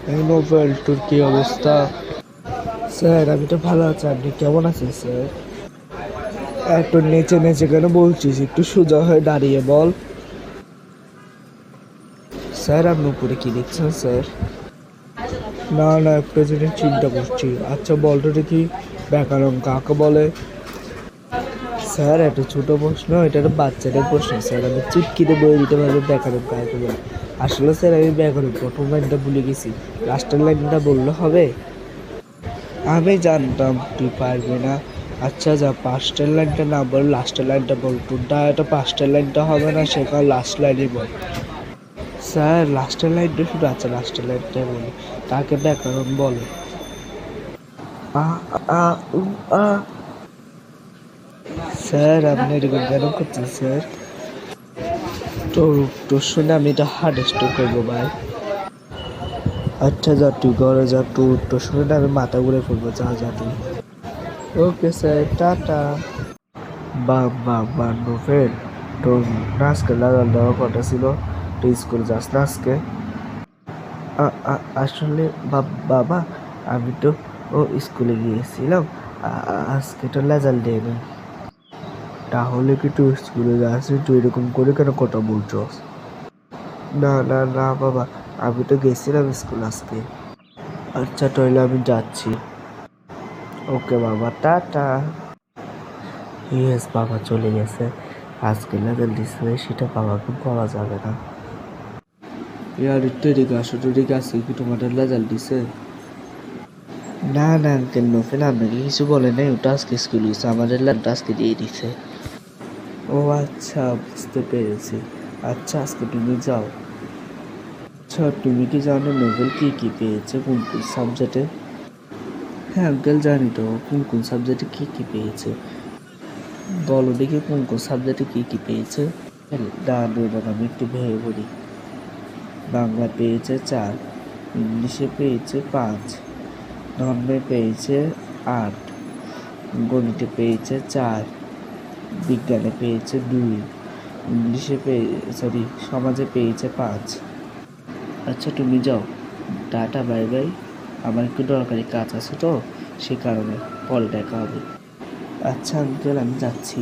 এই নোবেল, তোর কি অবস্থা? স্যার আমি তো ভালো আছি, আপনি কেমন আছেন স্যার? একটু নেচে নেচে কেন বলছিস? একটু সোজা হয়ে দাঁড়িয়ে বল। স্যার আপনি উপরে কি দেখছেন স্যার? না না, একটা জিনিস চিন্তা করছি। আচ্ছা বল তো দেখি, ব্যাকরণ কাকে বলে? স্যার একটা ছোট প্রশ্ন, এটা একটা বাচ্চাদের প্রশ্ন স্যার, আমি চুটকিতে বলে দিতে পারবো ব্যাকরণ কাকে বলে। আসলে স্যার আমি ব্যাকরণ প্রথম লাইনটা ভুলে গেছি, লাস্টের লাইনটা বললে হবে? আমি জানতাম তুই পারবি না। আচ্ছা যা, পাঁচটার লাইনটা না বল, লাস্টের লাইনটা বল। তোরটা এটা পাঁচটার লাইনটা হবে না, সেখানে লাস্ট লাইনই বল। স্যার লাস্টের লাইনটা শুধু, আচ্ছা লাস্টের লাইনটাই বলি। তাকে ব্যাকরণ বলে। আ আ উ আ। স্যার আপনি এরকম কেন করছেন স্যার? তোর তোর শুনে আমি এটা হার্ড স্ট্রোক করবো ভাই। আচ্ছা যা, তুই ঘরে যা, তোর শুনে না আমি মাথা ঘুরে ফেলবো। যা যা তুই। Okay sir, tata. বা বা বা নোভেল, তোর না আজকে লাগাল দেওয়ার কথা ছিল, তুই স্কুল যাস না আজকে? আসলে বাবা, আমি তো স্কুলে গিয়েছিলাম, আজকে তো রেজাল্ট দেয়নি। তাহলে কি তুই স্কুলে যাস? তুই এরকম করে কেন কথা বলছস? না না না বাবা, আমি তো গেছিলাম স্কুল আজকে। আচ্ছা তাহলে আমি যাচ্ছি। ওকে বাবা, টাটা। ইয়েস, বাবা চলে গেছে। আজকে রেজাল্ট দিচ্ছে, সেটা বাবাকে বলা যাবে না। ইয়ার একটু এদিকে আসো তো, এদিকে আসছে কি তোমাদের রেজাল্ট দিছে? না না আঙ্কেল, নোফেল আপনাকে কিছু বলে নাই, ওটা আজকে স্কুল গেছে, আমাদের ল্যাবটা আজকে দিয়ে দিছে। ও আচ্ছা, বুঝতে পেরেছি। আচ্ছা আজকে তুমি যাও। আচ্ছা তুমি কি জানো নোবেল কি কি পেয়েছে, কোন কোন সাবজেক্টে? হ্যাঁ আঙ্কেল জানি তো, কোন কোন সাবজেক্টে কি কি পেয়েছে বলো দেখি, কোন কোন সাবজেক্টে কি কি পেয়েছে? দাঁড়ান আমি একটু ভেবে বলি। বাংলা পেয়েছে 4, ইংলিশে পেয়েছে 5, ধর্মে পেয়েছে 8, গণিতে পেয়েছে 4, বিজ্ঞানে পেয়েছে 2, ইংলিশে সমাজে পেয়েছে 5। আচ্ছা তুমি যাও, টাটা বাই বাই। আমার একটু দরকারি কাজ আছে তো, সে কারণে পরে দেখা হবে। আচ্ছা আঙ্কেল আমি যাচ্ছি।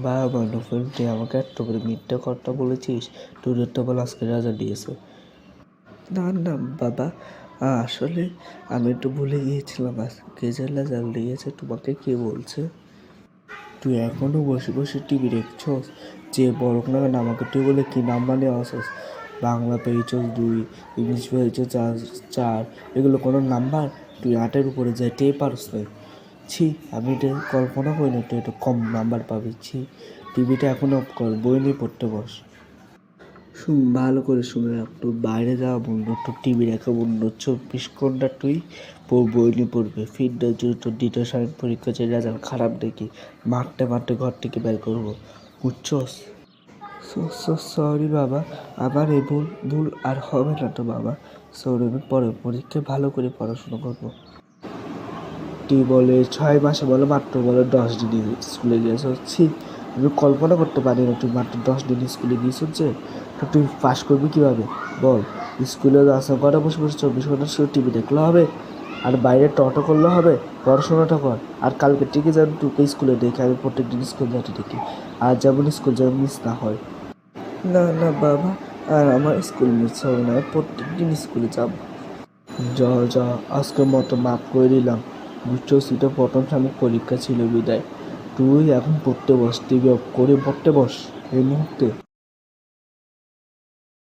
বাবা নফল, তুই আমাকে এত করে মিথ্যা কথা বলেছিস? তোদের তো বল আজকে রেজাল্ট দিয়েছে। না না বাবা, আসলে আমি একটু ভুলে গিয়েছিলাম, আজকে যে রেজাল্ট দিয়েছে। তোমাকে কে বলছে? তুই এখনো বসে বসে টিভি দেখছস? যে বড় না কেন আমাকে তুই বলে কি নাম্বার নিয়ে আসস? বাংলা পেয়েছস 2, ইংলিশ পেয়েছস 4, এগুলো কোনো নাম্বার? তুই 8-এর উপরে যেতেই পারস না। ছি, আমি এটা কল্পনা করি না তুই একটু কম নাম্বার পাবি। ছি, টিভিটা এখন অফ কর, বই নিয়ে পড়তে বস। ভালো করে শুনে রাখ, তোর বাইরে যাওয়া বন্ধু, তোর টিভি দেখা বন্ধু, 24 ঘন্টা তুই বই নিয়ে পড়বে। ফিরটা যদি তোর দ্বিতীয় সাময়িক পরীক্ষা যে রেজাল্ট খারাপ দেখি, মারতে মারতে ঘর থেকে বের করবো, বুঝছস? সরি বাবা, আমার এই ভুল ভুল আর হবে না তো বাবা। সরি, আমি পরে পরীক্ষায় ভালো করে পড়াশোনা করবো। তুই বলে 6 মাসে, বলে মাত্র বলে 10 দিন স্কুলে গিয়েছ। ছি, আমি কল্পনা করতে পারি না তুই মাত্র 10 দিন স্কুলে গিয়েছ। যে তো তুই পাস করবি কীভাবে বল? স্কুলে আসা কটা বসে বসে 24 ঘন্টা শুধু টিভি দেখলে হবে? আর বাইরে টটো করলে হবে? পড়াশোনাটা কর। আর কালকে থেকে যেন তোকে স্কুলে দেখে, আমি প্রত্যেকদিন স্কুল যাতে দেখি, আর যেমন স্কুল যেন মিস না হয়। না না বাবা, আর আমার স্কুল মিস হবে না, প্রত্যেক দিন স্কুলে যাব। যা যা, আজকের মতো মাফ করে দিলাম। বুঝছো, সেটা প্রথম সাময়িক পরীক্ষা ছিল বিদায়। তুই এখন পড়তে বস, টিভি অফ করে পড়তে বস এই মুহূর্তে।